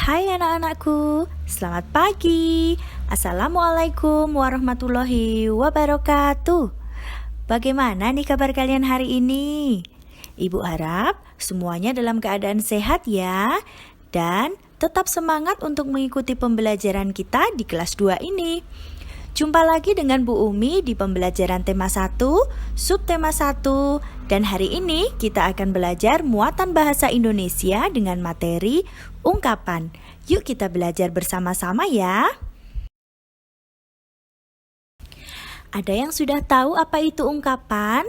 Hai anak-anakku, selamat pagi. Assalamualaikum warahmatullahi wabarakatuh. Bagaimana nih kabar kalian hari ini? Ibu harap semuanya dalam keadaan sehat ya. Dan tetap semangat untuk mengikuti pembelajaran kita di kelas 2 ini. Jumpa lagi dengan Bu Umi di pembelajaran tema 1, subtema 1, dan hari ini kita akan belajar muatan bahasa Indonesia dengan materi ungkapan. Yuk kita belajar bersama-sama ya. Ada yang sudah tahu apa itu ungkapan?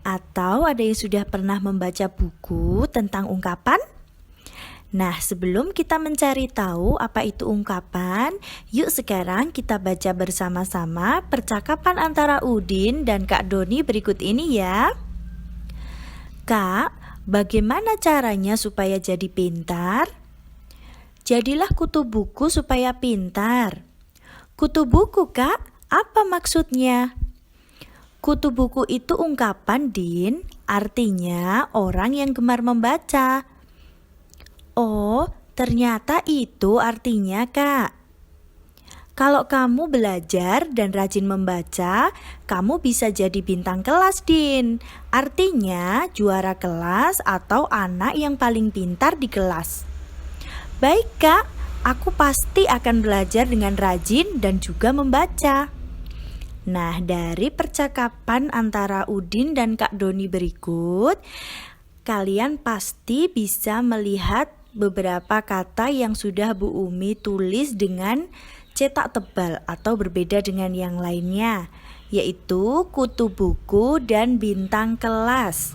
Atau ada yang sudah pernah membaca buku tentang ungkapan? Nah, sebelum kita mencari tahu apa itu ungkapan, yuk sekarang kita baca bersama-sama percakapan antara Udin dan Kak Doni berikut ini ya. Kak, bagaimana caranya supaya jadi pintar? Jadilah kutu buku supaya pintar. Kutu buku, Kak, apa maksudnya? Kutu buku itu ungkapan, Din, artinya orang yang gemar membaca. Oh, ternyata itu artinya, Kak. Kalau kamu belajar dan rajin membaca, kamu bisa jadi bintang kelas, Din. Artinya juara kelas atau anak yang paling pintar di kelas. Baik, Kak. Aku pasti akan belajar dengan rajin dan juga membaca. Nah, dari percakapan antara Udin dan Kak Doni berikut, kalian pasti bisa melihat beberapa kata yang sudah Bu Umi tulis dengan cetak tebal atau berbeda dengan yang lainnya, yaitu kutu buku dan bintang kelas.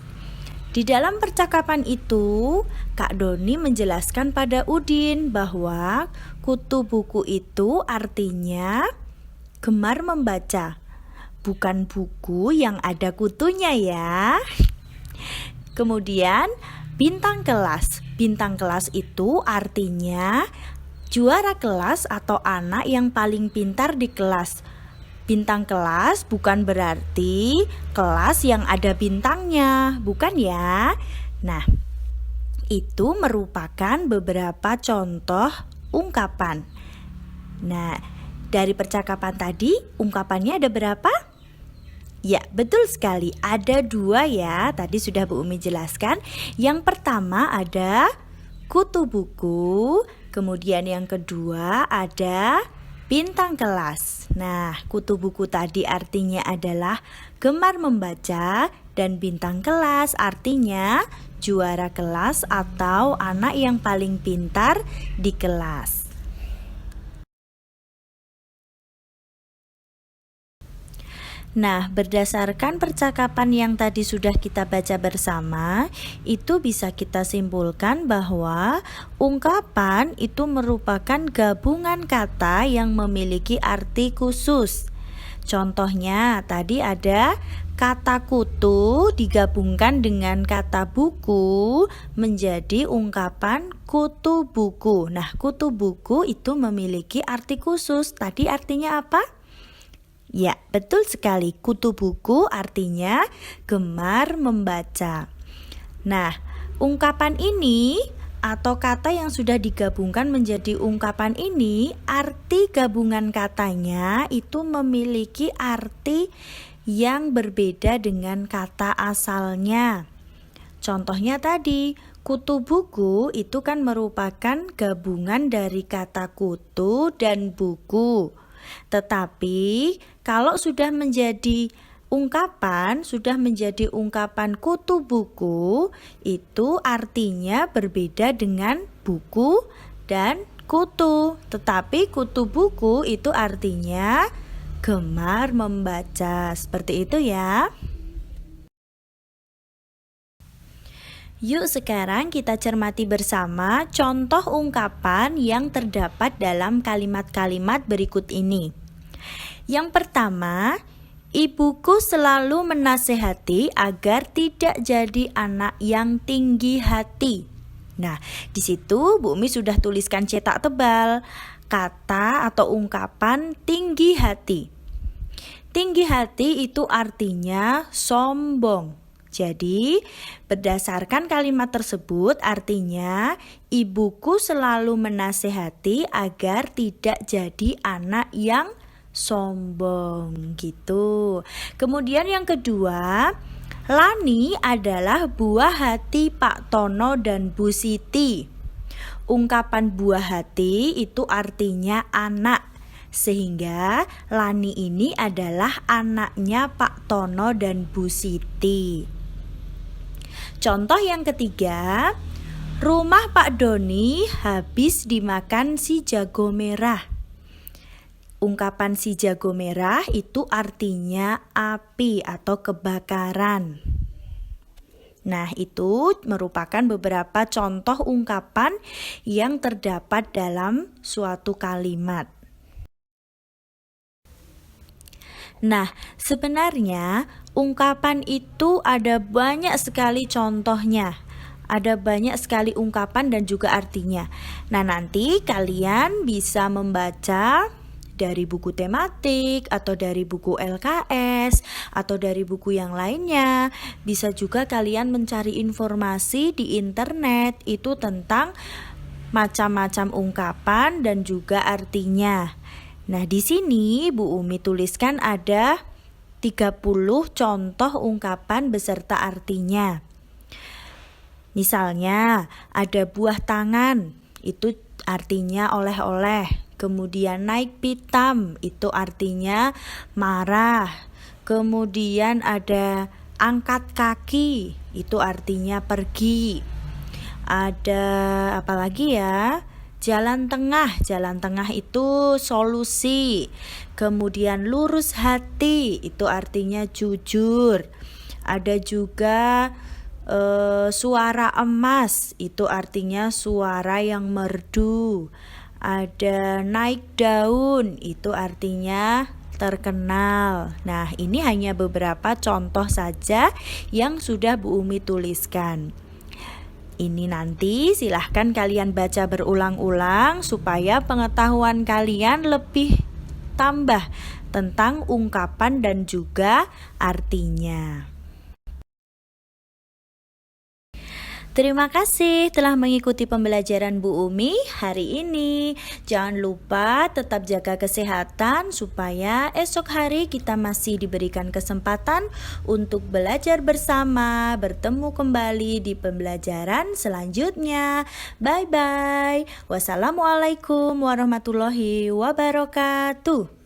Di dalam percakapan itu, Kak Doni menjelaskan pada Udin bahwa kutu buku itu artinya gemar membaca, bukan buku yang ada kutunya ya. Kemudian bintang kelas. Bintang kelas itu artinya juara kelas atau anak yang paling pintar di kelas. Bintang kelas bukan berarti kelas yang ada bintangnya, bukan ya? Nah, itu merupakan beberapa contoh ungkapan. Nah, dari percakapan tadi, ungkapannya ada berapa? Ya, betul sekali. Ada 2 ya. Tadi sudah Bu Umi jelaskan. Yang pertama ada kutu buku. Kemudian yang kedua ada bintang kelas. Nah, kutu buku tadi artinya adalah gemar membaca. Dan bintang kelas artinya juara kelas atau anak yang paling pintar di kelas. Nah, berdasarkan percakapan yang tadi sudah kita baca bersama, itu bisa kita simpulkan bahwa ungkapan itu merupakan gabungan kata yang memiliki arti khusus. Contohnya, tadi ada kata kutu digabungkan dengan kata buku menjadi ungkapan kutu buku. Nah, kutu buku itu memiliki arti khusus. Tadi artinya apa? Ya, betul sekali. Kutu buku artinya gemar membaca. Nah, ungkapan ini atau kata yang sudah digabungkan menjadi ungkapan ini, arti gabungan katanya itu memiliki arti yang berbeda dengan kata asalnya. Contohnya tadi, kutu buku itu kan merupakan gabungan dari kata kutu dan buku. Tetapi kalau sudah menjadi ungkapan kutu buku, itu artinya berbeda dengan buku dan kutu. Tetapi kutu buku itu artinya gemar membaca. Seperti itu ya. Yuk sekarang kita cermati bersama contoh ungkapan yang terdapat dalam kalimat-kalimat berikut ini. Yang pertama, ibuku selalu menasehati agar tidak jadi anak yang tinggi hati. Nah, di situ Bu Umi sudah tuliskan cetak tebal kata atau ungkapan tinggi hati. Tinggi hati itu artinya sombong. Jadi, berdasarkan kalimat tersebut artinya ibuku selalu menasehati agar tidak jadi anak yang sombong gitu. Kemudian yang kedua, Lani adalah buah hati Pak Tono dan Bu Siti. Ungkapan buah hati itu artinya anak. Sehingga Lani ini adalah anaknya Pak Tono dan Bu Siti. Contoh yang ketiga, rumah Pak Doni habis dimakan si jago merah. Ungkapan si jago merah itu artinya api atau kebakaran. Nah, itu merupakan beberapa contoh ungkapan yang terdapat dalam suatu kalimat. Nah, sebenarnya ungkapan itu ada banyak sekali contohnya. Ada banyak sekali ungkapan dan juga artinya. Nah, nanti kalian bisa membaca dari buku tematik atau dari buku LKS atau dari buku yang lainnya. Bisa juga kalian mencari informasi di internet itu tentang macam-macam ungkapan dan juga artinya. Nah, di sini Bu Umi tuliskan ada 30 contoh ungkapan beserta artinya. Misalnya, ada buah tangan, itu artinya oleh-oleh. Kemudian naik pitam, itu artinya marah. Kemudian ada angkat kaki, itu artinya pergi. Ada apa lagi ya? Jalan tengah itu solusi. Kemudian lurus hati, itu artinya jujur. Ada juga suara emas, itu artinya suara yang merdu. Ada naik daun, itu artinya terkenal. Nah, ini hanya beberapa contoh saja yang sudah Bu Umi tuliskan. Ini nanti silahkan kalian baca berulang-ulang supaya pengetahuan kalian lebih tambah tentang ungkapan dan juga artinya. Terima kasih telah mengikuti pembelajaran Bu Umi hari ini. Jangan lupa tetap jaga kesehatan supaya esok hari kita masih diberikan kesempatan untuk belajar bersama, bertemu kembali di pembelajaran selanjutnya. Bye-bye. Wassalamualaikum warahmatullahi wabarakatuh.